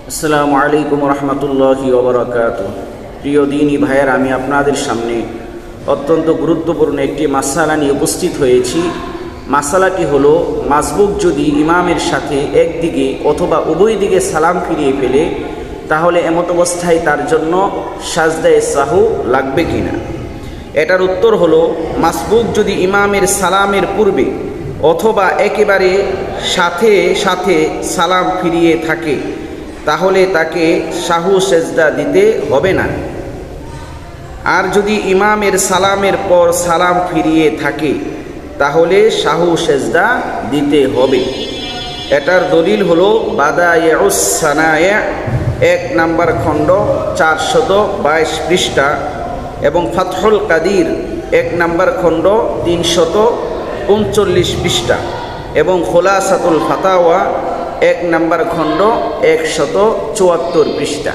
আসসালামু আলাইকুম রহমতুল্লাহি ওয়া বারাকাতুহু। প্রিয় দিনী ভাইয়ের, আমি আপনাদের সামনে অত্যন্ত গুরুত্বপূর্ণ একটি মাসালা নিয়ে উপস্থিত হয়েছি। মাসালাটি হলো, মাসবুক যদি ইমামের সাথে একদিকে অথবা উভয় দিকে সালাম ফিরিয়ে ফেলে, তাহলে এমত অবস্থায় তার জন্য সাজদায়ে সাহু লাগবে কিনা। এটার উত্তর হলো, মাসবুক যদি ইমামের সালামের পূর্বে অথবা একেবারে সাথে সাথে সালাম ফিরিয়ে থাকে, তাহলে তাকে সাহু সেজদা দিতে হবে না। আর যদি ইমামের সালামের পর সালাম ফিরিয়ে থাকে, তাহলে সাহু সেজদা দিতে হবে। এটার দলিল হলো বাদায়েউস সানায়ে 1 নম্বর খণ্ড 422 পৃষ্ঠা এবং ফাতহুল কাদির 1 নম্বর খণ্ড 339 পৃষ্ঠা এবং খোলাসাতুল ফাতাওয়া 1 নম্বর খণ্ড 174 পৃষ্ঠা।